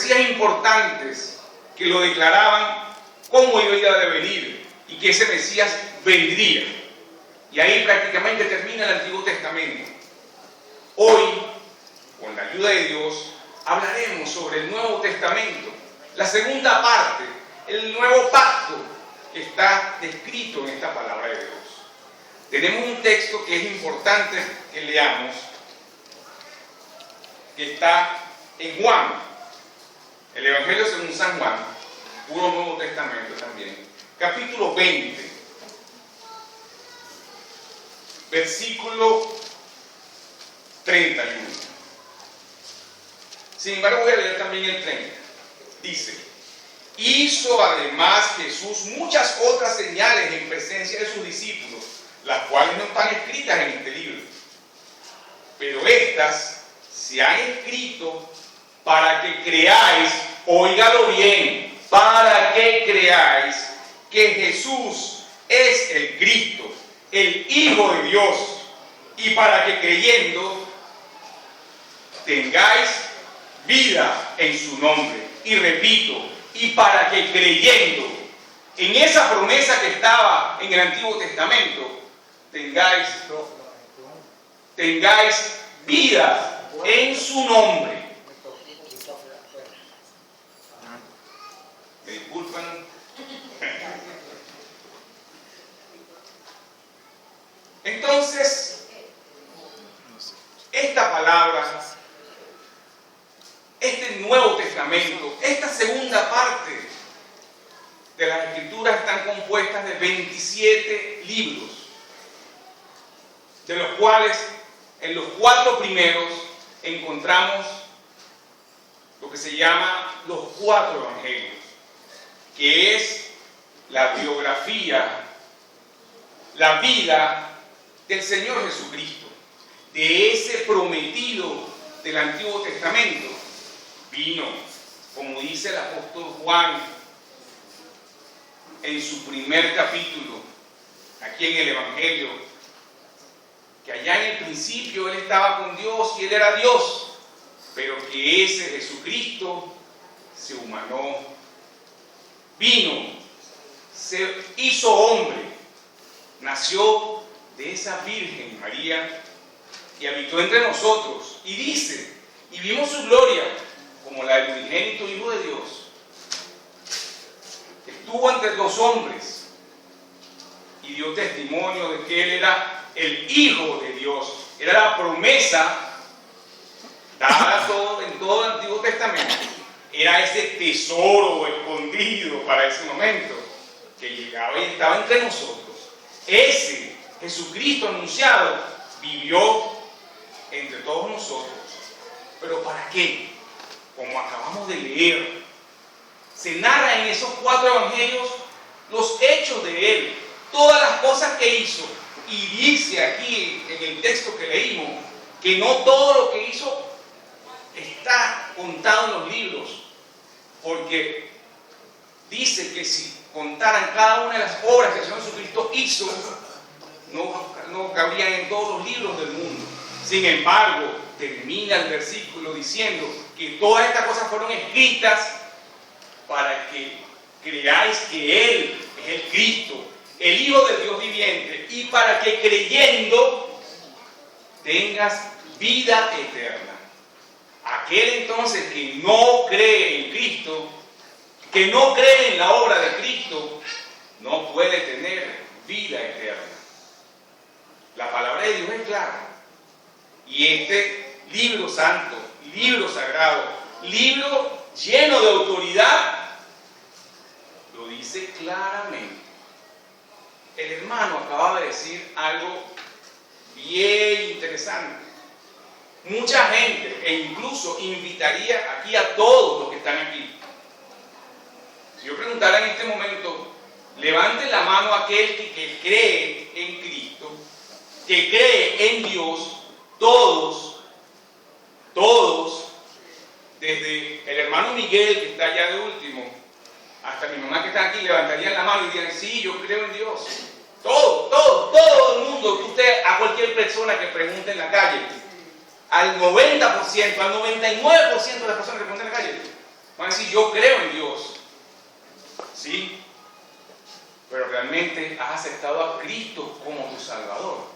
profecías importantes que lo declaraban cómo iba a venir y que ese Mesías vendría. Y ahí prácticamente termina el Antiguo Testamento. Hoy, con la ayuda de Dios, hablaremos sobre el Nuevo Testamento, la segunda parte, el nuevo pacto que está descrito en esta palabra de Dios. Tenemos un texto que es importante que leamos, que está en Juan, el Evangelio según San Juan, puro Nuevo Testamento también, capítulo 20, versículo 31. Sin embargo, voy a leer también el 30. Dice: hizo además Jesús muchas otras señales en presencia de sus discípulos, las cuales no están escritas en este libro. Pero estas se han escrito para que creáis, óigalo bien, para que creáis que Jesús es el Cristo, el Hijo de Dios, y para que creyendo tengáis vida en su nombre. Y repito, y para que creyendo en esa promesa que estaba en el Antiguo Testamento, tengáis vida en su nombre. Me disculpan. Entonces, esta palabra, este Nuevo Testamento, esta segunda parte de las Escrituras están compuestas de 27 libros, de los cuales en los 4 primeros encontramos lo que se llama los 4 evangelios, que es la biografía, la vida del Señor Jesucristo, de ese prometido del Antiguo Testamento. Vino, como dice el apóstol Juan en su primer capítulo, aquí en el Evangelio, que allá en el principio Él estaba con Dios y Él era Dios, pero que ese Jesucristo se humanó, vino, se hizo hombre, nació de esa Virgen María y habitó entre nosotros. Y dice, y vimos su gloria como la del unigénito Hijo de Dios. Estuvo entre los hombres y dio testimonio de que Él era el Hijo de Dios. Era la promesa dada en todo el Antiguo Testamento. Era ese tesoro escondido para ese momento que llegaba y estaba entre nosotros. Ese Jesucristo anunciado vivió entre todos nosotros. ¿Pero para qué? Como acabamos de leer, se narra en esos 4 evangelios los hechos de Él, todas las cosas que hizo. Y dice aquí en el texto que leímos que no todo lo que hizo está contado en los libros, porque dice que si contaran cada una de las obras que el Señor Jesucristo hizo, no cabrían en todos los libros del mundo. Sin embargo, termina el versículo diciendo que todas estas cosas fueron escritas para que creáis que Él es el Cristo, el Hijo del Dios viviente, y para que creyendo tengas vida eterna. Aquel entonces que no cree en Cristo, que no cree en la obra de Cristo, no puede tener vida eterna. La palabra de Dios es clara. Y este libro santo, libro sagrado, libro lleno de autoridad, lo dice claramente. El hermano acababa de decir algo bien interesante. Mucha gente, e incluso invitaría aquí a todos los que están aquí. Si yo preguntara en este momento, levante la mano aquel que cree en Cristo, que cree en Dios. Todos, desde el hermano Miguel, que está allá de último, hasta mi mamá que está aquí, levantarían la mano y dirían, sí, yo creo en Dios. Todo el mundo, que usted, a cualquier persona que pregunte en la calle, al 90%, al 99% de las personas que preguntan en la calle, Van a decir, yo creo en Dios. ¿Sí? Pero realmente has aceptado a Cristo como tu Salvador.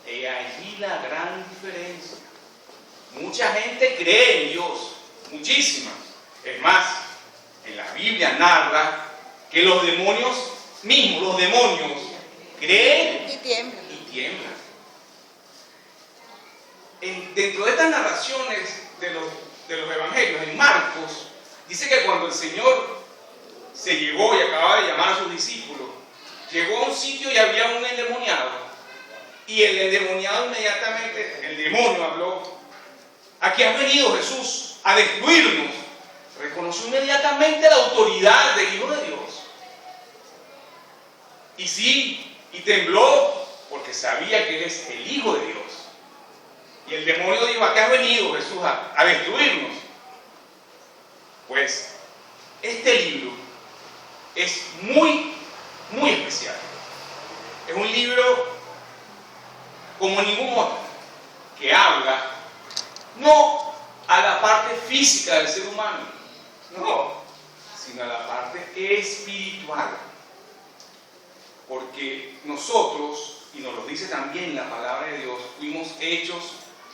Y allí la gran diferencia. Mucha gente cree en Dios, muchísima. Es más, en la Biblia narra que los demonios mismos, los demonios, creen y tiemblan. Dentro de estas narraciones de los evangelios, en Marcos, dice que cuando el Señor se llegó y acababa de llamar a sus discípulos, llegó a un sitio y había un endemoniado. Y el endemoniado inmediatamente, el demonio habló: aquí ha venido Jesús a destruirnos. Reconoció inmediatamente la autoridad del Hijo de Dios. Y sí, y tembló porque sabía que Él es el Hijo de Dios. Y el demonio dijo: ¿a qué ha venido Jesús a destruirnos? Pues este libro es muy, muy especial. Es un libro como ningún otro, que habla no a la parte física del ser humano, no, sino a la parte espiritual. Porque nosotros, y nos lo dice también la palabra de Dios, fuimos hechos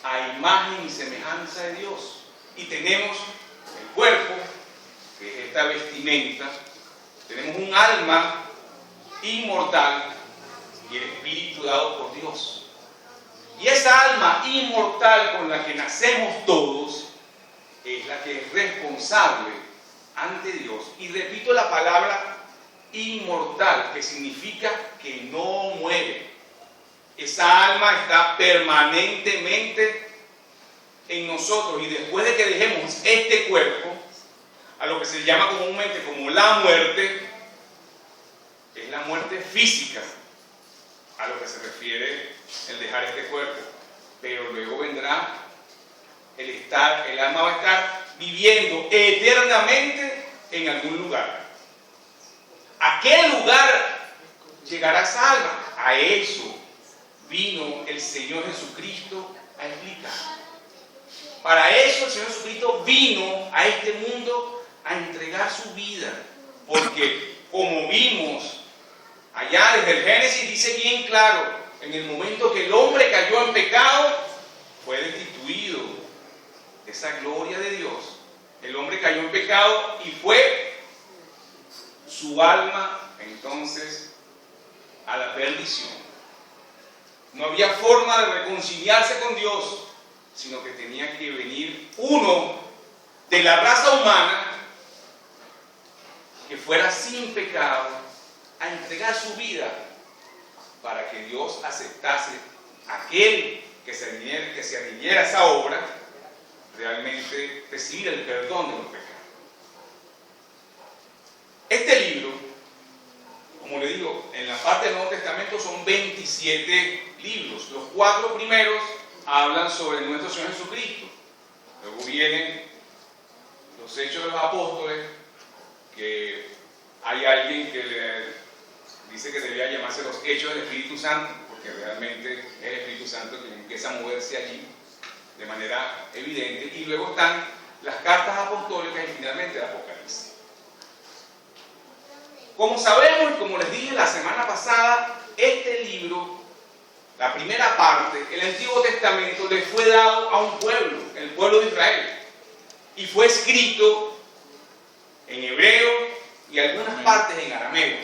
a imagen y semejanza de Dios. Y tenemos el cuerpo, que es esta vestimenta, tenemos un alma inmortal y el espíritu dado por Dios. Y esa alma inmortal con la que nacemos todos es la que es responsable ante Dios. Y repito la palabra inmortal, que significa que no muere. Esa alma está permanentemente en nosotros, y después de que dejemos este cuerpo, a lo que se llama comúnmente como la muerte, es la muerte física a lo que se refiere el dejar este cuerpo. Pero luego vendrá el alma va a estar viviendo eternamente en algún lugar. ¿A qué lugar llegará esa alma? A eso vino el Señor Jesucristo a explicar. Para eso el Señor Jesucristo vino a este mundo a entregar su vida. Porque como vimos allá desde el Génesis, dice bien claro, en el momento que el hombre cayó en pecado, fue destituido de esa gloria de Dios. El hombre cayó en pecado y fue su alma entonces a la perdición. No había forma de reconciliarse con Dios, sino que tenía que venir uno de la raza humana que fuera sin pecado a entregar su vida para que Dios aceptase aquel que se adhiriera a esa obra, realmente recibir el perdón de los pecados. Este libro, como le digo, en la parte del Nuevo Testamento son 27 libros. Los 4 primeros hablan sobre nuestro Señor Jesucristo. Luego vienen los Hechos de los Apóstoles, que hay alguien que le dice que debería llamarse los Hechos del Espíritu Santo, porque realmente es el Espíritu Santo quien empieza a moverse allí de manera evidente. Y luego están las cartas apostólicas y finalmente el Apocalipsis. Como sabemos y como les dije la semana pasada, este libro, la primera parte, el Antiguo Testamento, le fue dado a un pueblo, el pueblo de Israel, y fue escrito en hebreo y algunas partes en arameo,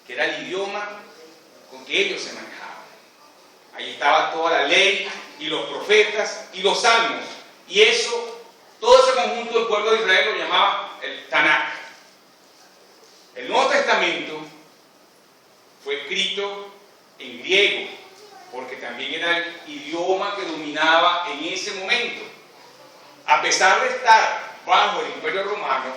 que era el idioma con que ellos se manejaban. Ahí estaba toda la ley y los profetas y los salmos, y eso, todo ese conjunto del pueblo de Israel lo llamaba el Tanakh. El Nuevo Testamento fue escrito en griego, porque también era el idioma que dominaba en ese momento. A pesar de estar bajo el Imperio Romano,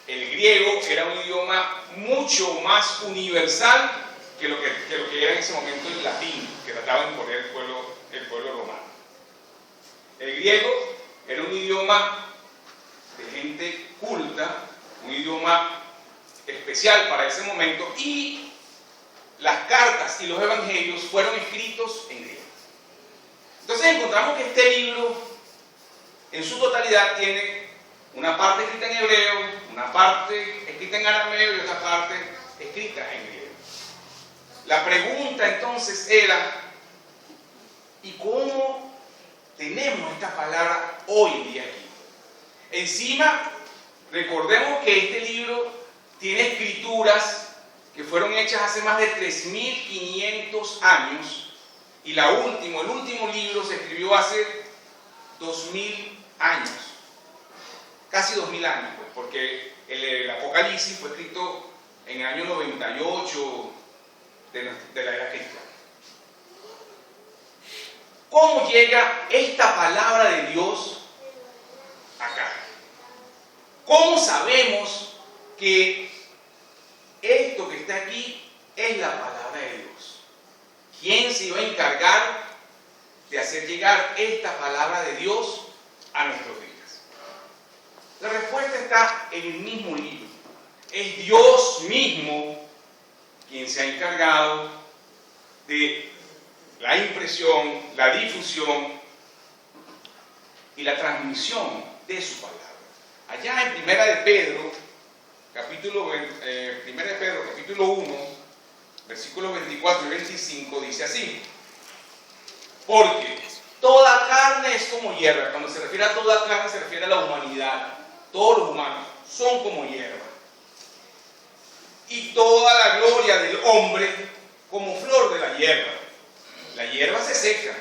el griego era un idioma mucho más universal que lo que era en ese momento el latín, que trataba de imponer el pueblo romano. El griego era un idioma de gente culta, un idioma especial para ese momento, y las cartas y los evangelios fueron escritos en griego. Entonces encontramos que este libro en su totalidad tiene Una parte escrita en hebreo, una parte escrita en arameo y otra parte escrita en griego. La pregunta entonces era, ¿y cómo tenemos esta palabra hoy en día aquí? Encima, recordemos que este libro tiene escrituras que fueron hechas hace más de 3.500 años y el último libro se escribió hace 2.000 años, casi 2.000 años, pues, porque el Apocalipsis fue escrito en el año 98 de la era cristiana. ¿Cómo llega esta palabra de Dios acá? ¿Cómo sabemos que esto que está aquí es la palabra de Dios? ¿Quién se iba a encargar de hacer llegar esta palabra de Dios a nuestros días? La respuesta está en el mismo libro. Es Dios mismo quien se ha encargado de la impresión, la difusión y la transmisión de su palabra. Allá en Primera de Pedro, capítulo 1, versículos 24 y 25, dice así: porque toda carne es como hierba. Cuando se refiere a toda carne, se refiere a la humanidad. Todos los humanos son como hierba. Y toda la gloria del hombre como flor de la hierba. La hierba se seca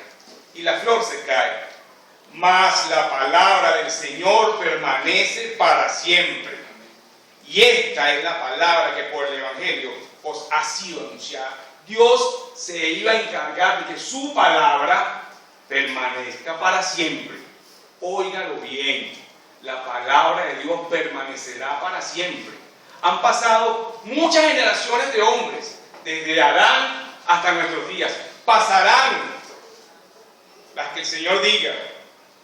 y la flor se cae, mas la palabra del Señor permanece para siempre. Y esta es la palabra que por el Evangelio os ha sido anunciada. Dios se iba a encargar de que su palabra permanezca para siempre. Óigalo bien, la palabra de Dios permanecerá para siempre. Han pasado muchas generaciones de hombres, desde Adán hasta nuestros días. Pasarán las que el Señor diga,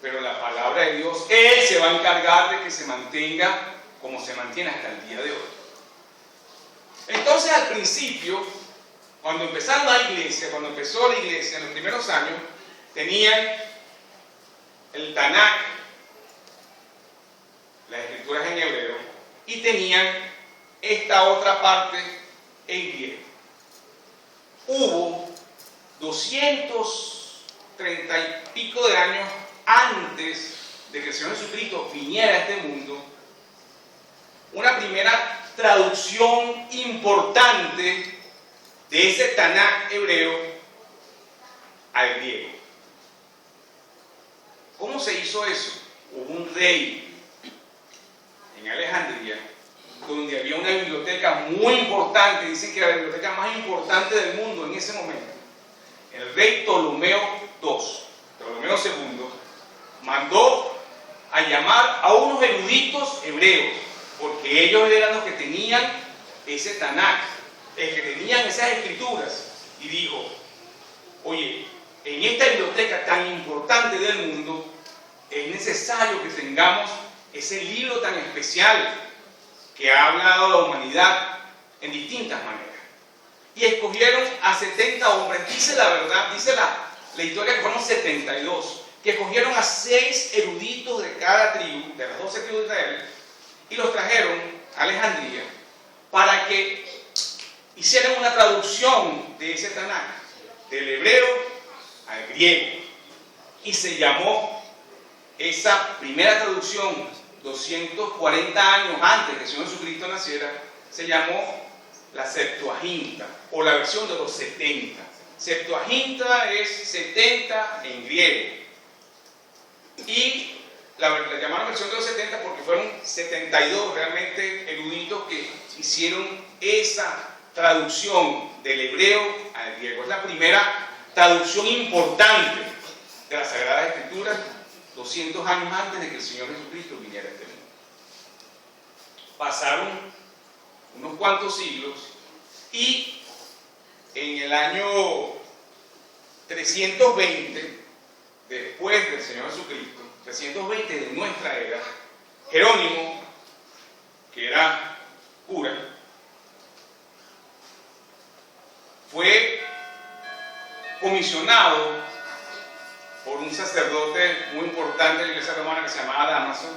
pero la palabra de Dios, Él se va a encargar de que se mantenga como se mantiene hasta el día de hoy. Entonces, al principio, cuando empezó la iglesia en los primeros años, tenían el Tanakh, las escrituras en hebreo, y tenían esta otra parte en griego. Hubo 230 y pico de años antes de que el Señor Jesucristo viniera a este mundo, una primera traducción importante de ese Tanakh hebreo al griego. ¿Cómo se hizo eso? Hubo un rey en Alejandría donde había una biblioteca muy importante, dicen que era la biblioteca más importante del mundo en ese momento. El rey Ptolomeo II, mandó a llamar a unos eruditos hebreos, porque ellos eran los que tenían ese Tanakh, que tenían esas escrituras, y dijo: oye, en esta biblioteca tan importante del mundo es necesario que tengamos ese libro tan especial que ha hablado a la humanidad en distintas maneras. Y escogieron a 70 hombres. Dice la verdad, dice la historia que fueron 72, que escogieron a 6 eruditos de cada tribu, de las 12 tribus de Israel, y los trajeron a Alejandría para que hicieran una traducción de ese Tanakh, del hebreo al griego. Y se llamó esa primera traducción, 240 años antes que el Señor Jesucristo naciera, se llamó la Septuaginta, o la versión de los 70. Septuaginta es 70 en griego. Y la llamaron versión de los 70 porque fueron 72 realmente eruditos que hicieron esa traducción del hebreo al griego. Es la primera traducción importante de las Sagradas Escrituras, 200 años antes de que el Señor Jesucristo viniera a este mundo. Pasaron unos cuantos siglos y en el año 320, después del Señor Jesucristo, 320 de nuestra era, Jerónimo, que era cura, fue comisionado por un sacerdote muy importante de la iglesia romana que se llamaba Dámaso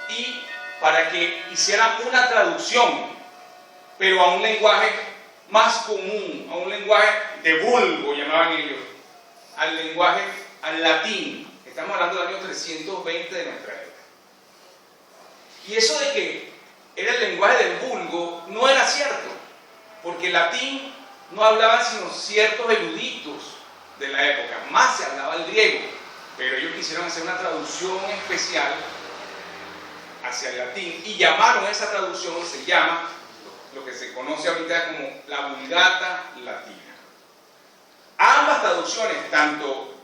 y para que hicieran una traducción, pero a un lenguaje más común, a un lenguaje de vulgo, llamaban ellos, al latín. Estamos hablando del año 320 de nuestra era. Y eso de que era el lenguaje del vulgo no era cierto, porque el latín no hablaban sino ciertos eruditos de la época, más se hablaba el griego, pero ellos quisieron hacer una traducción especial hacia el latín y llamaron a esa traducción, se llama lo que se conoce ahorita como la Vulgata Latina. Ambas traducciones, tanto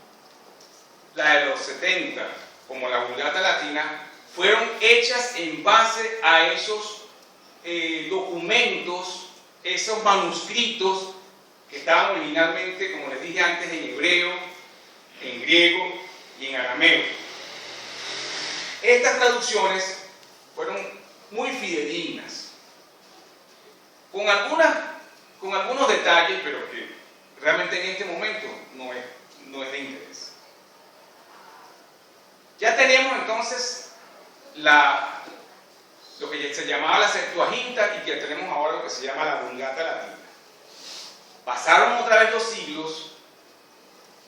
la de los 70 como la Vulgata Latina, fueron hechas en base a esos documentos, esos manuscritos que estaban originalmente, como les dije antes, en hebreo, en griego y en arameo. Estas traducciones fueron muy fidedignas, con algunos detalles, pero que realmente en este momento no es de interés. Ya tenemos entonces lo que se llamaba la Septuaginta y que tenemos ahora lo que se llama la Vulgata Latina. Pasaron otra vez los siglos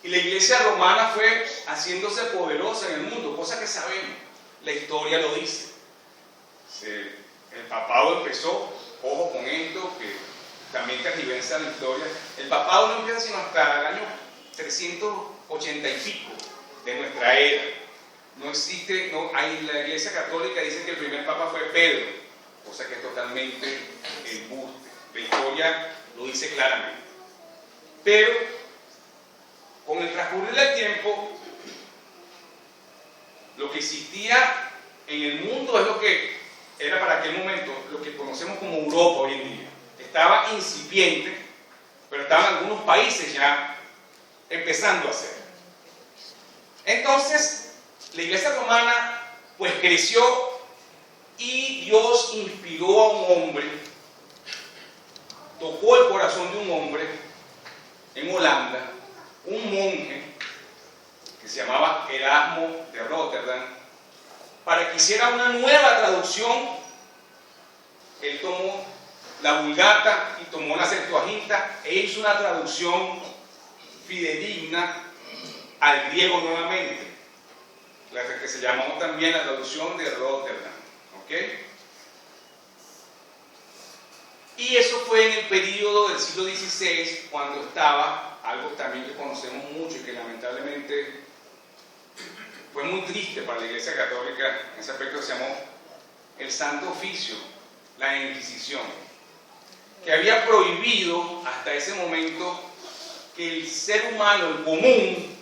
y la Iglesia romana fue haciéndose poderosa en el mundo, cosa que sabemos, la historia lo dice. El papado empezó, ojo con esto, que también tergiversa la historia. El papado no empieza sino hasta el año 380 y pico de nuestra era. No existe, la Iglesia Católica dice que el primer papa fue Pedro, cosa que es totalmente embuste. La historia lo dice claramente. Pero con el transcurrir del tiempo, lo que existía en el mundo es lo que era para aquel momento lo que conocemos como Europa hoy en día. Estaba incipiente, pero estaban algunos países ya empezando a hacer. Entonces, la Iglesia romana pues creció y Dios inspiró a un hombre, tocó el corazón de un hombre en Holanda, un monje que se llamaba Erasmo de Rotterdam, para que hiciera una nueva traducción. Él tomó la Vulgata y tomó la Septuaginta e hizo una traducción fidedigna al griego nuevamente, la que se llamó también la traducción de Rotterdam. ¿Okay? Y eso fue en el periodo del siglo XVI, cuando estaba algo también que conocemos mucho y que lamentablemente fue muy triste para la Iglesia Católica. En ese aspecto se llamó el Santo Oficio, la Inquisición, que había prohibido hasta ese momento que el ser humano, el común,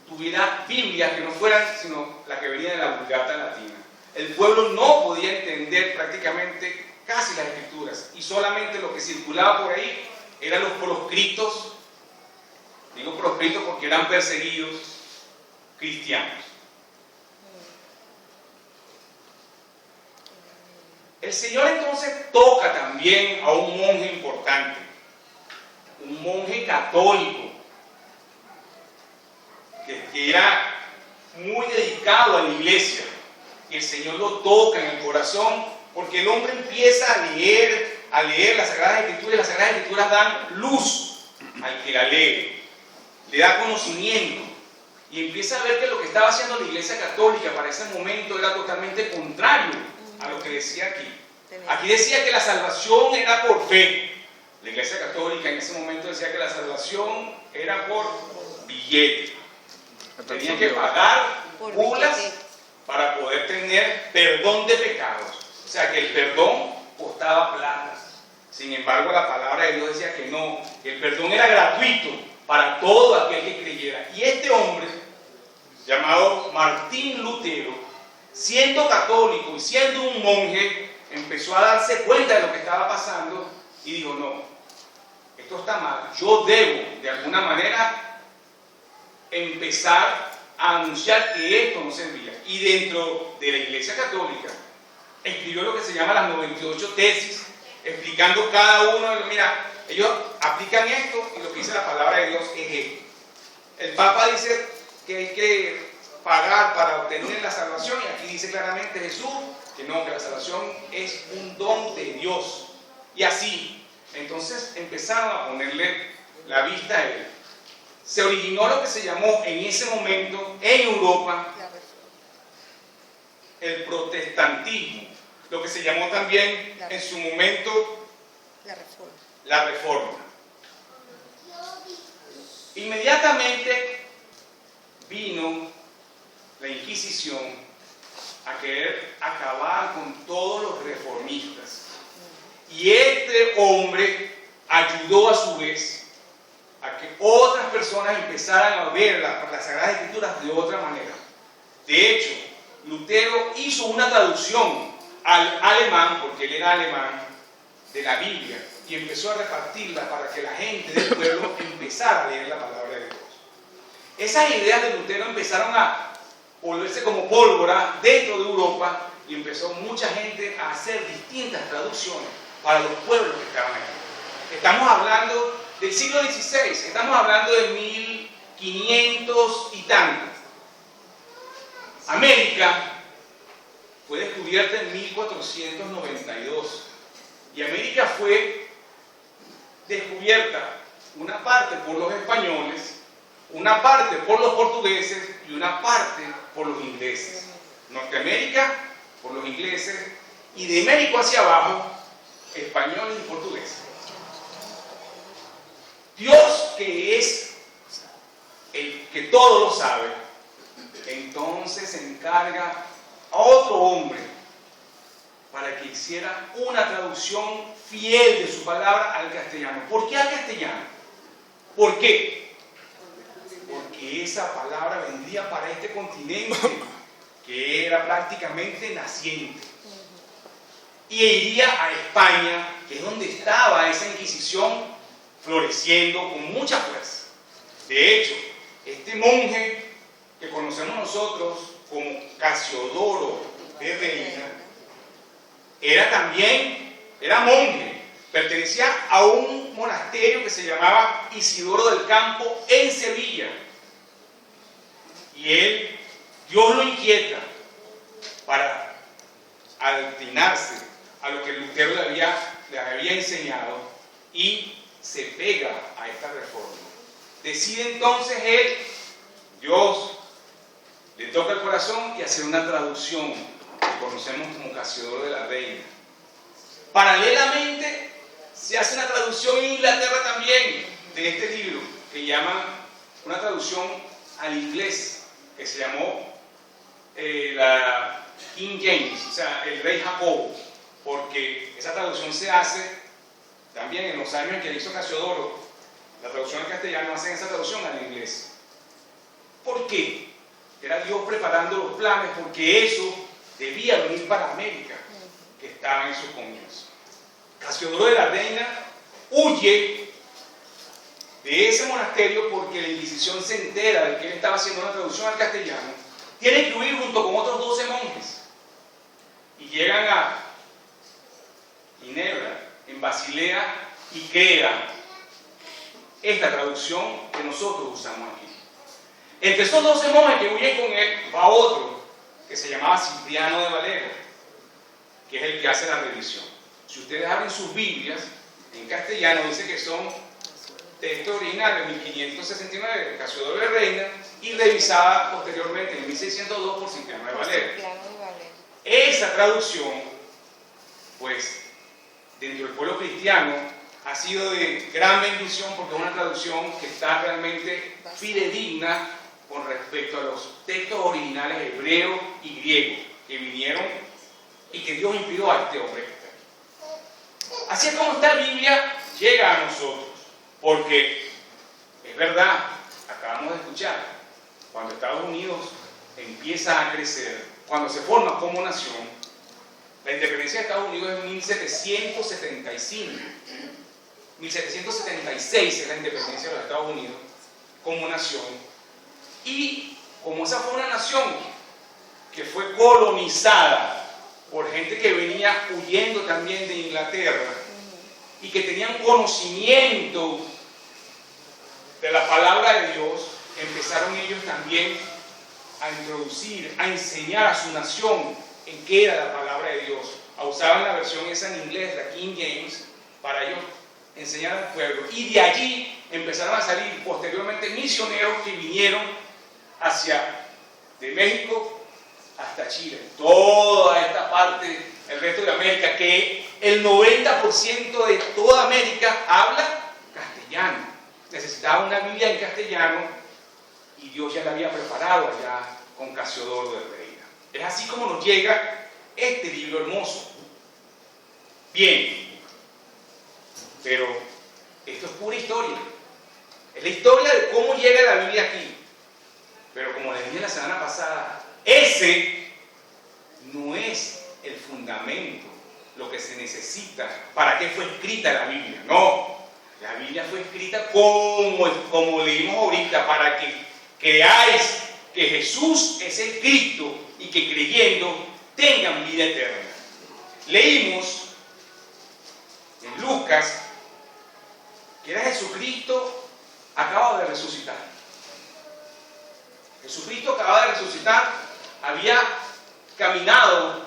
tuviera Biblias que no fueran sino la que venía de la Vulgata Latina. El pueblo no podía entender prácticamente casi las Escrituras y solamente lo que circulaba por ahí eran los proscritos. Digo proscritos porque eran perseguidos cristianos. El Señor entonces toca también a un monje importante, un monje católico, que era muy dedicado a la iglesia, y el Señor lo toca en el corazón, porque el hombre empieza a leer las Sagradas Escrituras, y las Sagradas Escrituras dan luz al que la lee, le da conocimiento, y empieza a ver que lo que estaba haciendo la Iglesia Católica para ese momento era totalmente contrario a lo que decía aquí. Aquí decía que la salvación era por fe. La Iglesia Católica en ese momento decía que la salvación era por billete. Tenían que pagar bulas para poder tener perdón de pecados. O sea que el perdón costaba plata. Sin embargo, la palabra de Dios decía que no, que el perdón era gratuito para todo aquel que creyera. Y este hombre, llamado Martín Lutero, siendo católico y siendo un monje, empezó a darse cuenta de lo que estaba pasando y dijo: no, esto está mal, yo debo de alguna manera empezar a anunciar que esto no servía. Y dentro de la Iglesia Católica escribió lo que se llama las 98 tesis, explicando cada uno de los, mira, ellos aplican esto y lo que dice la palabra de Dios es esto. El Papa dice que hay que pagar para obtener la salvación, y aquí dice claramente Jesús que no, que la salvación es un don de Dios. Y así, entonces empezaron a ponerle la vista a él. Se originó lo que se llamó en ese momento en Europa el protestantismo, lo que se llamó también en su momento la reforma. Inmediatamente vino la Inquisición a querer acabar con todos los reformistas. Y este hombre ayudó a su vez a que otras personas empezaran a ver las Sagradas Escrituras de otra manera. De hecho, Lutero hizo una traducción al alemán, porque él era alemán, de la Biblia, y empezó a repartirla para que la gente del pueblo empezara a leer la palabra de Dios. Esas ideas de Lutero empezaron a volverse como pólvora dentro de Europa y empezó mucha gente a hacer distintas traducciones para los pueblos que estaban aquí. Estamos hablando del siglo XVI, estamos hablando de 1500 y tantos. América fue descubierta en 1492 y América fue descubierta una parte por los españoles, una parte por los portugueses y una parte por los ingleses. Norteamérica por los ingleses y de México hacia abajo, españoles y portugueses. Dios, que es el que todo lo sabe, entonces encarga a otro hombre para que hiciera una traducción fiel de su palabra al castellano. ¿Por qué al castellano? ¿Por qué? Porque esa palabra vendría para este continente que era prácticamente naciente y iría a España, que es donde estaba esa Inquisición floreciendo con mucha fuerza. De hecho, este monje que conocemos nosotros como Casiodoro de Reina era monje, pertenecía a un monasterio que se llamaba Isidoro del Campo en Sevilla, y Dios lo inquieta para atinarse a lo que Lutero le había enseñado y se pega a esta reforma. Decide entonces Dios le toca el corazón y hacer una traducción que conocemos como Casiodoro de la Reina. Paralelamente se hace una traducción en Inglaterra también de este libro, que llaman una traducción al inglés, que se llamó la King James, o sea, el rey Jacobo, porque esa traducción se hace también en los años en que hizo Casiodoro. La traducción al castellano hacen esa traducción al inglés. ¿Por qué? Era Dios preparando los planes, porque eso debía venir para América, que estaba en sus comienzos. Casiodoro de la Reina huye de ese monasterio porque la Inquisición se entera de que él estaba haciendo una traducción al castellano. Tiene que huir junto con otros 12 monjes y llegan a Ginebra, en Basilea, y crean esta traducción que nosotros usamos aquí. Entre esos 12 monjes que huyen con él va otro que se llamaba Cipriano de Valera, que es el que hace la revisión. Si ustedes abren sus Biblias en castellano, dice que son texto original de 1569 de Casiodoro de Reina y revisada posteriormente en 1602 por Cipriano de Valera. Esa traducción, pues, dentro del pueblo cristiano ha sido de gran bendición porque es una traducción que está realmente fidedigna con respecto a los textos originales hebreo y griego que vinieron y que Dios inspiró a este hombre. Así es como esta Biblia llega a nosotros, porque es verdad, acabamos de escuchar, cuando Estados Unidos empieza a crecer, cuando se forma como nación, la independencia de Estados Unidos es 1775. 1776 es la independencia de los Estados Unidos como nación. Y como esa fue una nación que fue colonizada por gente que venía huyendo también de Inglaterra y que tenían conocimiento de la palabra de Dios, empezaron ellos también a introducir, a enseñar a su nación en qué era la palabra de Dios. Usaban la versión esa en inglés, la King James, para ellos enseñar al pueblo. Y de allí empezaron a salir posteriormente misioneros que vinieron de México hasta Chile, toda esta parte, el resto de América, que el 90% de toda América habla castellano. Necesitaba una Biblia en castellano y Dios ya la había preparado allá con Casiodoro de Reina. Es así como nos llega este libro hermoso. Bien, pero esto es pura historia. Es la historia de cómo llega la Biblia aquí. Pero como les dije la semana pasada, ese no es el fundamento, lo que se necesita para qué fue escrita la Biblia. No, la Biblia fue escrita como leímos ahorita, para que creáis que Jesús es el Cristo y que creyendo tengan vida eterna. Leímos en Lucas que era Jesucristo acaba de resucitar. Jesucristo acaba de resucitar, había caminado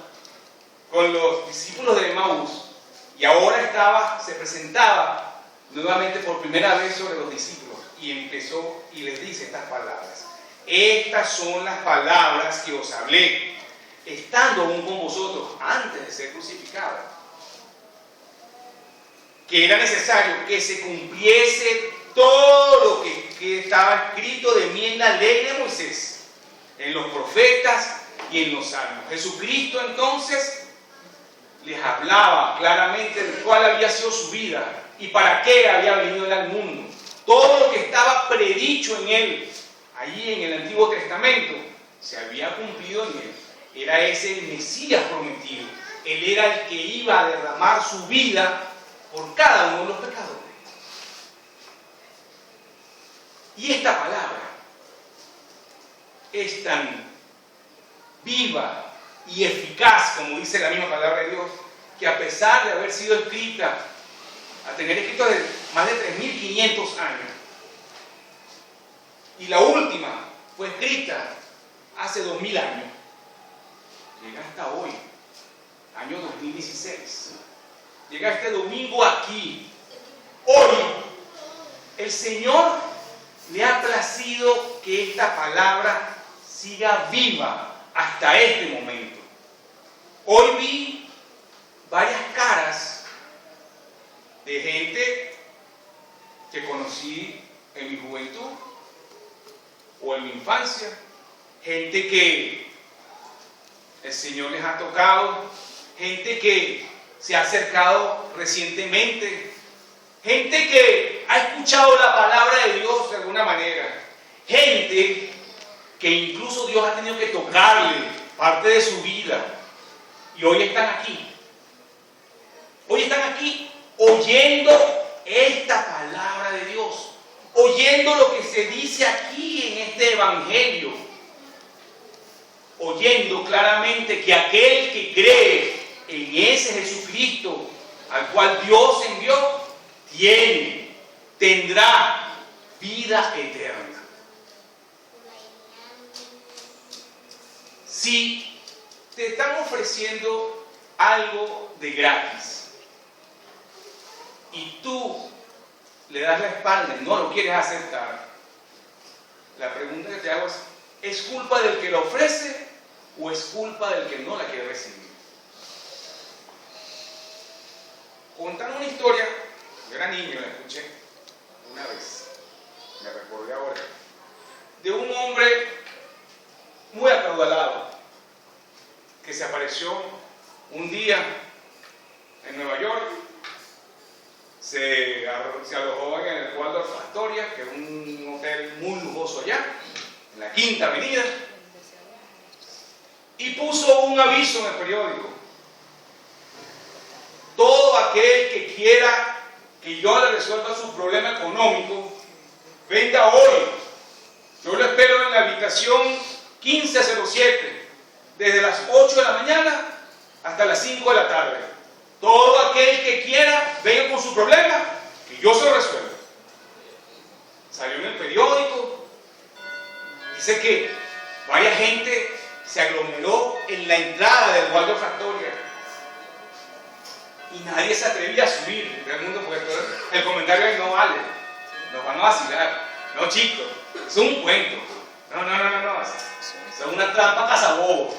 con los discípulos de Emaús y ahora se presentaba nuevamente por primera vez sobre los discípulos y empezó y les dice estas palabras: estas son las palabras que os hablé estando aún con vosotros antes de ser crucificado, que era necesario que se cumpliese todo lo que estaba escrito de mí en la ley de Moisés, en los profetas y en los salmos. Jesucristo entonces les hablaba claramente de cuál había sido su vida y para qué había venido él al mundo. Todo lo que estaba predicho en él, allí en el Antiguo Testamento, se había cumplido en él. Era ese el Mesías prometido. Él era el que iba a derramar su vida por cada uno de los pecadores. Y esta palabra es tan viva y eficaz, como dice la misma palabra de Dios, que a pesar de haber sido escrita, a tener escrito de más de 3.500 años, y la última fue escrita hace 2.000 años, llega hasta hoy, año 2016, llega este domingo aquí. Hoy el Señor le ha placido que esta palabra siga viva hasta este momento. Hoy vi varias caras de gente que conocí en mi juventud o en mi infancia, gente que el Señor les ha tocado, gente que se ha acercado recientemente, gente que ha escuchado la palabra de Dios de alguna manera, gente que incluso Dios ha tenido que tocarle parte de su vida y hoy están aquí. Hoy están aquí oyendo esta palabra de Dios, oyendo lo que se dice aquí en este evangelio, oyendo claramente que aquel que cree en ese Jesucristo al cual Dios envió, tendrá vida eterna. Si te están ofreciendo algo de gratis y tú le das la espalda y no lo quieres aceptar, la pregunta que te hago ¿es culpa del que lo ofrece o es culpa del que no la quiere recibir? Contaron una historia, yo era niño, la escuché una vez, me recordé ahora, de un hombre muy acaudalado que se apareció un día en Nueva York, se alojó en el Waldorf Astoria, que es un hotel muy lujoso allá, en la Quinta Avenida, y puso un aviso en el periódico: todo aquel que quiera que yo le resuelva su problema económico, venga hoy. Yo lo espero en la habitación 1507, desde las 8 de la mañana hasta las 5 de la tarde. Todo aquel que quiera, venga con su problema, que yo se lo resuelvo. Salió en el periódico, dice que varias gente se aglomeró en la entrada del Waldorf Astoria. Y nadie se atrevía a subir. Todo el mundo puede ver. El comentario es: no vale, nos van a vacilar. No, chicos, es un cuento. No. Es una trampa cazabobo.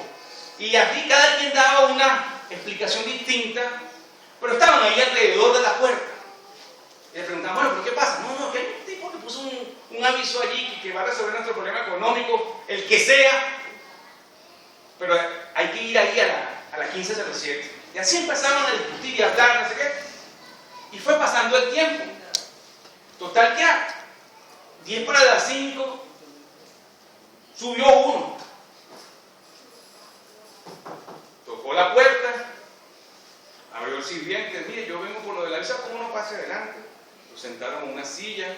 Y aquí cada quien daba una explicación distinta, pero estaban ahí alrededor de la puerta. Y le preguntaban: bueno, ¿pero qué pasa? No, que hay un tipo que puso un aviso allí que va a resolver nuestro problema económico, el que sea, pero hay que ir ahí a la 1507. Y así empezaron a discutir y a hablar, no sé qué. Y fue pasando el tiempo. Total que a 10 para las 5 subió uno. Tocó la puerta, abrió el sirviente: mire, yo vengo por lo de la visa, ¿cómo no pase adelante? Lo sentaron en una silla,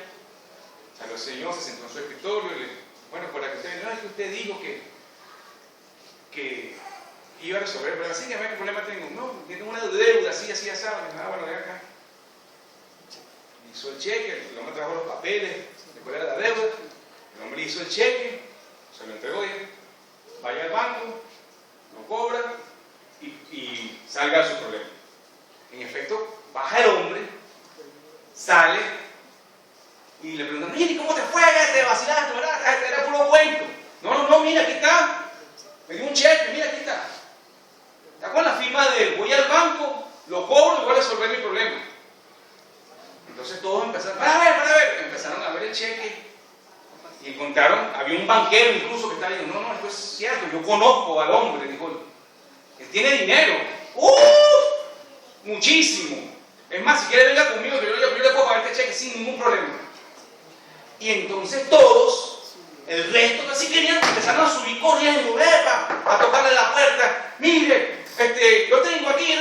salió el señor, se sentó en su escritorio y le dijo: bueno, para que usted, no, es que usted dijo que iba a resolver, pero así que ¿qué problema tengo? No, tengo una deuda, así, ya saben. Bueno, ven acá. Hizo el cheque, el hombre trajo los papeles, después era la deuda, el hombre hizo el cheque, se lo entregó y dijo: vaya al banco, lo cobra y salga de su problema. En efecto, baja el hombre, sale y le preguntan: mire, ¿cómo te fue? ¿Te vacilaste, verdad? Era puro cuento. No, mira, aquí está. Me dio un cheque, mira, aquí está. Está con la firma de él. Voy al banco, lo cobro y voy a resolver mi problema. Entonces todos empezaron: para ver. Empezaron a ver el cheque y encontraron, había un banquero incluso que estaba diciendo: no, esto es cierto, yo conozco al hombre, dijo, él tiene dinero. Muchísimo. Es más, si quiere venga conmigo, que yo le puedo pagar este cheque sin ningún problema. Y entonces todos, el resto que sí querían, empezaron a subir corriendo, a tocarle la puerta: mire, yo tengo aquí.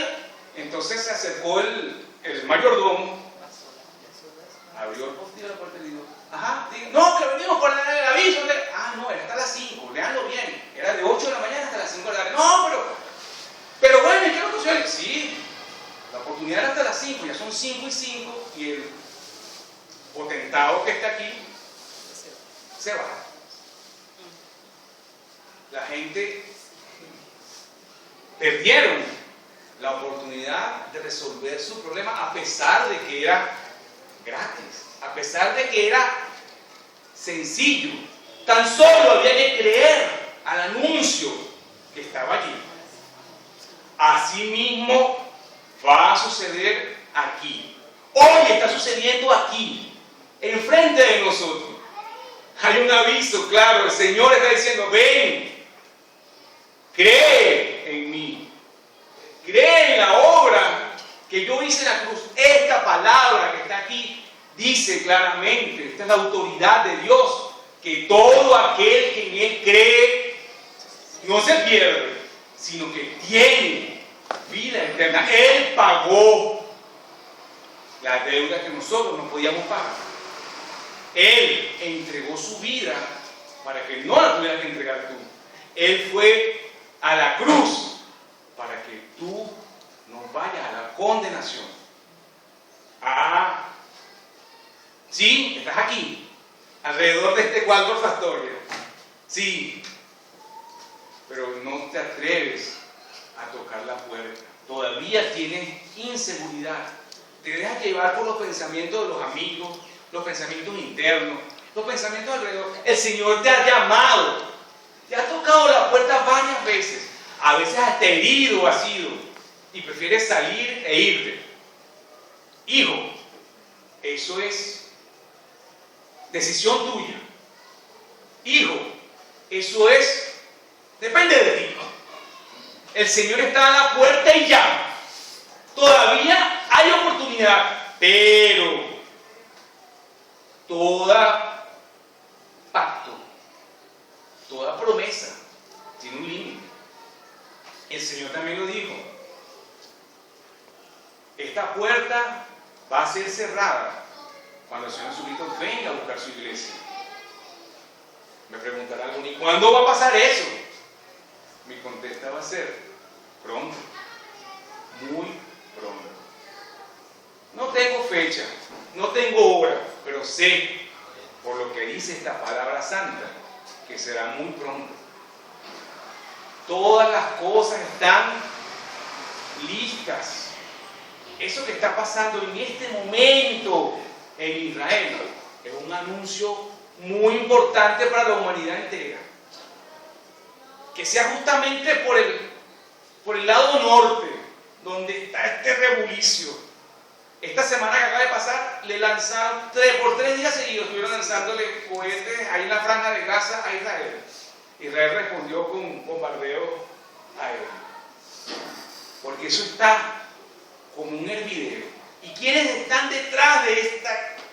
Entonces se acercó el mayordomo, abrió el postillo de la puerta y dijo: ajá, no, que venimos por el aviso. No, era hasta las 5, leanlo bien, era de 8 de la mañana hasta las 5 de la tarde. No, pero bueno, ¿y qué lo que sí, la oportunidad era hasta las 5, ya son 5 y 5, y el potentado que está aquí se va. La gente perdieron la oportunidad de resolver su problema, a pesar de que era gratis, a pesar de que era sencillo. Tan solo había que creer al anuncio que estaba allí. Asimismo va a suceder aquí. Hoy está sucediendo aquí, enfrente de nosotros. Hay un aviso claro, el Señor está diciendo: ven, cree en mí, cree en la obra que yo hice en la cruz. Esta palabra que está aquí dice claramente, esta es la autoridad de Dios, que todo aquel que en Él cree no se pierde, sino que tiene vida eterna. Él pagó la deuda que nosotros no podíamos pagar. Él entregó su vida para que no la tuvieras que entregar tú. Él fue a la cruz para que tú no vayas a la condenación. Sí, estás aquí, alrededor de este Waldorf Astoria. Sí, pero no te atreves a tocar la puerta. Todavía tienes inseguridad. Te dejas llevar por los pensamientos de los amigos, los pensamientos internos, los pensamientos alrededor. El Señor te ha llamado, te ha tocado la puerta varias veces. A veces hasta herido has sido y prefieres salir e irte. Hijo, eso es decisión tuya. Hijo, eso depende de ti. El Señor está a la puerta y llama. Todavía hay oportunidad, pero toda pacto, toda promesa tiene un límite. El Señor también lo dijo: esta puerta va a ser cerrada cuando el Señor Jesucristo venga a buscar su iglesia. Me preguntará alguno: ¿y cuándo va a pasar eso? Mi contesta va a ser: pronto, muy pronto. No tengo fecha, no tengo hora, pero sé, por lo que dice esta palabra santa, que será muy pronto. Todas las cosas están listas. Eso que está pasando en este momento en Israel es un anuncio muy importante para la humanidad entera. Que sea justamente por el lado norte, donde está este rebulicio. Esta semana que acaba de pasar, le lanzaron por 3 días seguidos, estuvieron lanzándole cohetes ahí en la franja de Gaza a Israel. Israel respondió con bombardeo aéreo. Porque eso está como un hervidero. ¿Y quiénes están detrás de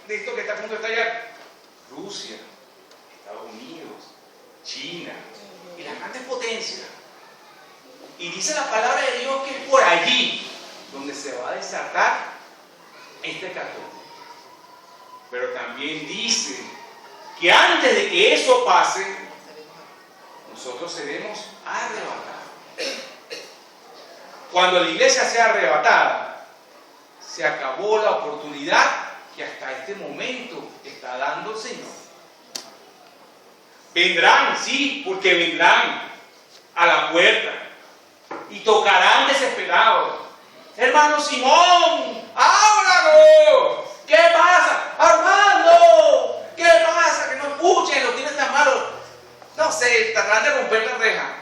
esto que está a punto de estallar? Rusia, Estados Unidos, China y las grandes potencias. Y dice la palabra de Dios que es por allí donde se va a desatar este hecatombe. Pero también dice que antes de que eso pase, nosotros seremos arrebatados. Cuando la iglesia sea arrebatada, se acabó la oportunidad que hasta este momento está dando el Señor. Vendrán, sí, porque vendrán a la puerta y tocarán desesperados. Hermano Simón, ábralo. ¿Qué pasa? Armando, ¿qué pasa? Que no escuchen, lo tienen tan malo. No sé, tratarán de romper la reja.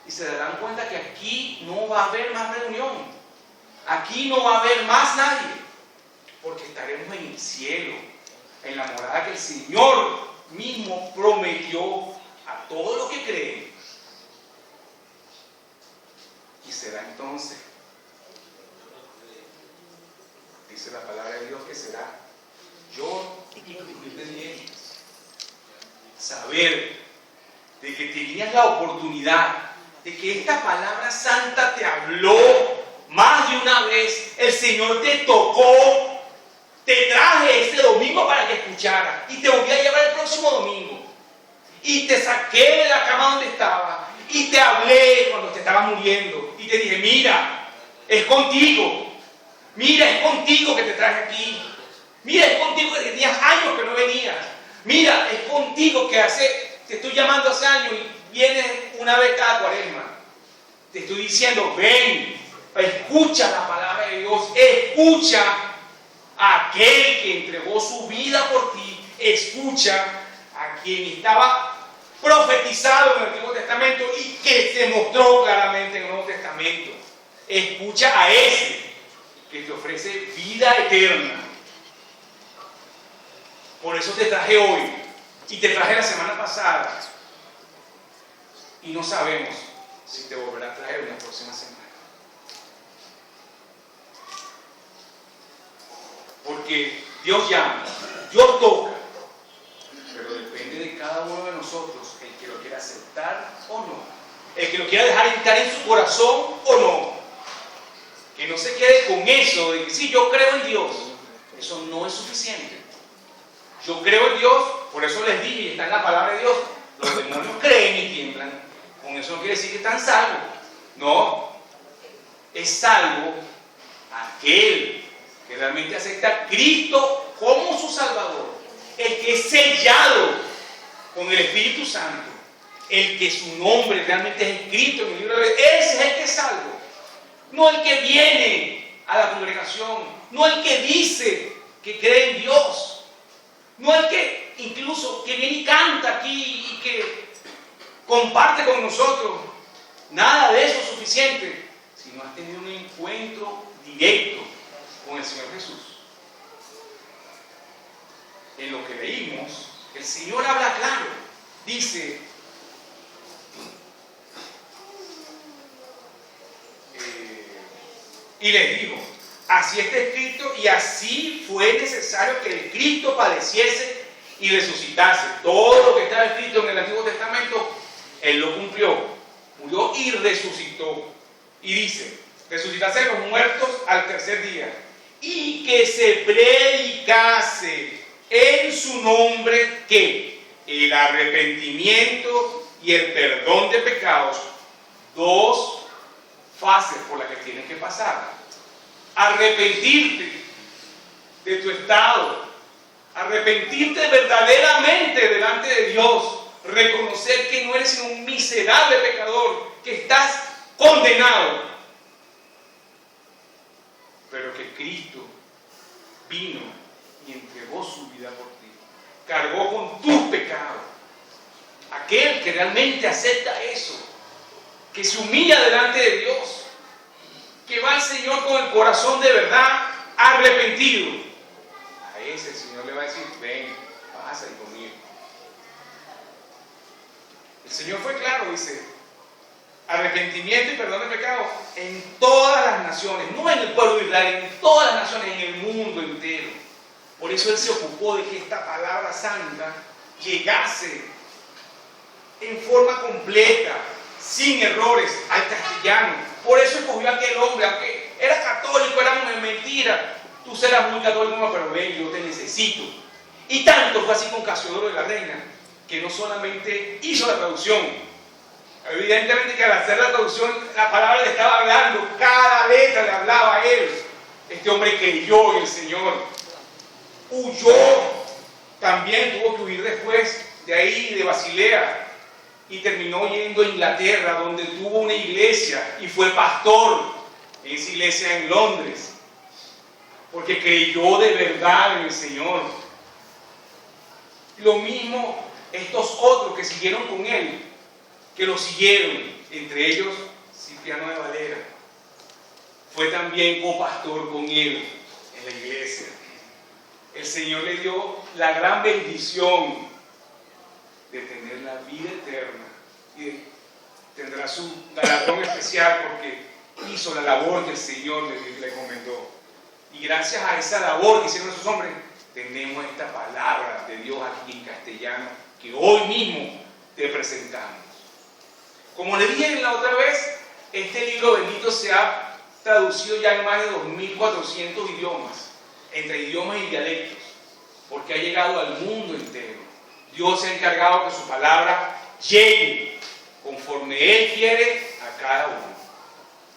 Y se darán cuenta que aquí no va a haber más reunión. Aquí no va a haber más nadie. Porque estaremos en el cielo, en la morada que el Señor mismo prometió a todos los que creen. Y será entonces, dice la palabra de Dios, que será yo y crujir de dientes. Saber de que tenías la oportunidad, de que esta palabra santa te habló más de una vez. El Señor te tocó. Te traje este domingo para que escucharas y te volví a llevar el próximo domingo y te saqué de la cama donde estaba y te hablé cuando te estaba muriendo y te dije, mira, es contigo, mira, es contigo que te traje aquí, mira, es contigo que tenías años que no venías, mira, es contigo que te estoy llamando hace años y vienes una vez cada Cuaresma. Te estoy diciendo, ven, escucha la palabra de Dios, escucha aquel que entregó su vida por ti, escucha a quien estaba profetizado en el Antiguo Testamento y que se mostró claramente en el Nuevo Testamento. Escucha a ese que te ofrece vida eterna. Por eso te traje hoy y te traje la semana pasada. Y no sabemos si te volverá a traer la próxima semana. Porque Dios llama, Dios toca, pero depende de cada uno de nosotros el que lo quiera aceptar o no, el que lo quiera dejar entrar en su corazón o no. Que no se quede con eso de que sí, yo creo en Dios. Eso no es suficiente. Yo creo en Dios, por eso les dije, y está en la palabra de Dios, los demonios creen y tiemblan. Con eso no quiere decir que están salvos. No, es salvo aquel que realmente acepta a Cristo como su Salvador, el que es sellado con el Espíritu Santo, el que su nombre realmente es escrito en el libro de la vida. Ese es el que es salvo, no el que viene a la congregación, no el que dice que cree en Dios, no el que incluso que viene y canta aquí y que comparte con nosotros. Nada de eso es suficiente si no has tenido un encuentro directo con el Señor Jesús. En lo que leímos, el Señor habla claro. Dice, y les digo, así está escrito y así fue necesario que el Cristo padeciese y resucitase. Todo lo que estaba escrito en el Antiguo Testamento, Él lo cumplió, murió y resucitó. Y dice, resucitase de los muertos al tercer día. Y que se predicase en su nombre que el arrepentimiento y el perdón de pecados, dos fases por las que tienes que pasar. Arrepentirte de tu estado, arrepentirte verdaderamente delante de Dios, reconocer que no eres sino un miserable pecador, que estás condenado, pero que Cristo vino y entregó su vida por ti, cargó con tus pecados. Aquel que realmente acepta eso, que se humilla delante de Dios, que va al Señor con el corazón de verdad arrepentido, a ese el Señor le va a decir: ven, pasa y conmigo. El Señor fue claro, dice: arrepentimiento y perdón de pecados en todas las naciones, no en el pueblo de Israel, en todas las naciones, en el mundo entero. Por eso Él se ocupó de que esta palabra santa llegase en forma completa, sin errores, al castellano. Por eso escogió a aquel hombre, aunque era católico, era una mentira. Tú serás muy católico, pero ven, yo te necesito. Y tanto fue así con Casiodoro de la Reina, que no solamente hizo la traducción, evidentemente que al hacer la traducción, la palabra le estaba hablando, cada letra le hablaba a él. Este hombre creyó en el Señor, huyó, también tuvo que huir después de ahí, de Basilea, y terminó yendo a Inglaterra, donde tuvo una iglesia y fue pastor en esa iglesia en Londres, porque creyó de verdad en el Señor. Lo mismo estos otros que siguieron con él, que lo siguieron, entre ellos Cipriano de Valera, fue también copastor con él en la iglesia. El Señor le dio la gran bendición de tener la vida eterna y tendrá su galardón especial porque hizo la labor que el Señor le encomendó. Y gracias a esa labor que hicieron esos hombres, tenemos esta palabra de Dios aquí en castellano que hoy mismo te presentamos. Como le dije la otra vez, este libro bendito se ha traducido ya en más de 2.400 idiomas, entre idiomas y dialectos, porque ha llegado al mundo entero. Dios se ha encargado que su palabra llegue conforme Él quiere a cada uno.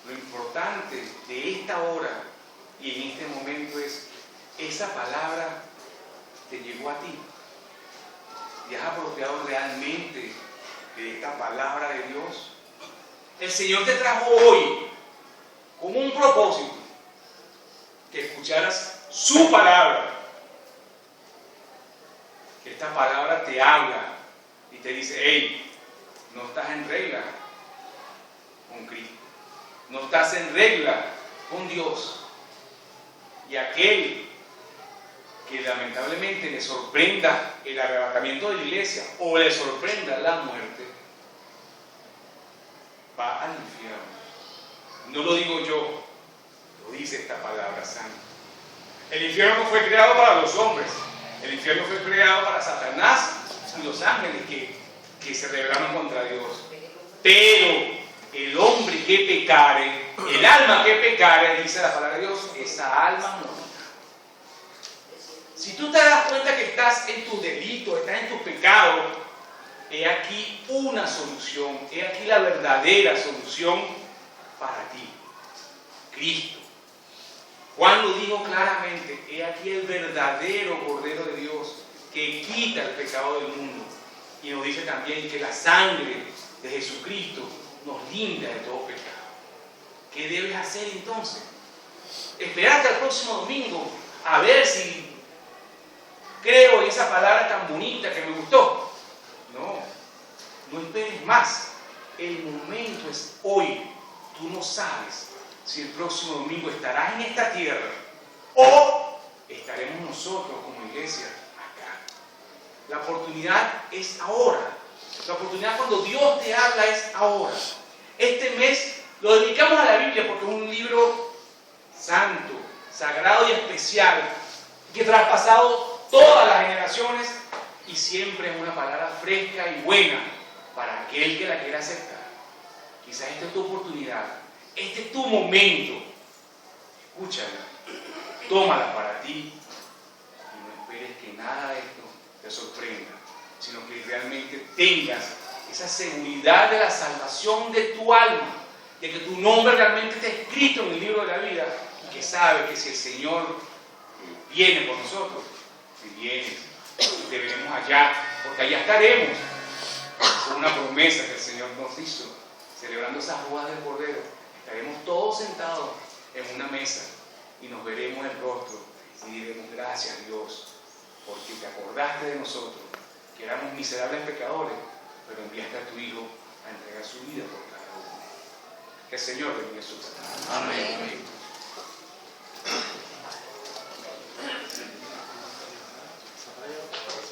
Lo importante de esta hora y en este momento es: esa palabra te llegó a ti. ¿Te has apropiado realmente de esta palabra de Dios? El Señor te trajo hoy con un propósito: que escucharas su palabra. Que esta palabra te habla y te dice: hey, no estás en regla con Cristo, no estás en regla con Dios. Y aquel que lamentablemente le sorprenda el arrebatamiento de la iglesia o le sorprenda la muerte, va al infierno. No lo digo yo, lo dice esta palabra santa. El infierno no fue creado para los hombres, el infierno fue creado para Satanás y los ángeles que se rebelaron contra Dios. Pero el hombre que pecare, el alma que pecare, dice la palabra de Dios, esa alma morirá. Si tú te das cuenta que estás en tus delitos, estás en tus pecados, he aquí una solución, he aquí la verdadera solución para ti: Cristo. Juan lo dijo claramente: he aquí el verdadero Cordero de Dios que quita el pecado del mundo. Y nos dice también que la sangre de Jesucristo nos limpia de todo pecado. ¿Qué debes hacer entonces? Esperarte al próximo domingo a ver si creo en esa palabra tan bonita que me gustó. No esperes más. El momento es hoy. Tú no sabes si el próximo domingo estarás en esta tierra o estaremos nosotros como iglesia acá. La oportunidad es ahora. La oportunidad cuando Dios te habla es ahora. Este mes lo dedicamos a la Biblia porque es un libro santo, sagrado y especial que ha traspasado todas las generaciones y siempre es una palabra fresca y buena para aquel que la quiera aceptar. Quizás esta es tu oportunidad, este es tu momento. Escúchala, tómala para ti y no esperes que nada de esto te sorprenda, sino que realmente tengas esa seguridad de la salvación de tu alma, de que tu nombre realmente está escrito en el libro de la vida y que sabes que si el Señor viene por nosotros, si viene, te veremos allá, porque allá estaremos Fue una promesa que el Señor nos hizo, celebrando esas bodas del Cordero. Estaremos todos sentados en una mesa y nos veremos el rostro y diremos: gracias, Dios, porque te acordaste de nosotros, que éramos miserables pecadores, pero enviaste a tu Hijo a entregar su vida por cada uno. Que el Señor bendiga su palabra. Amén.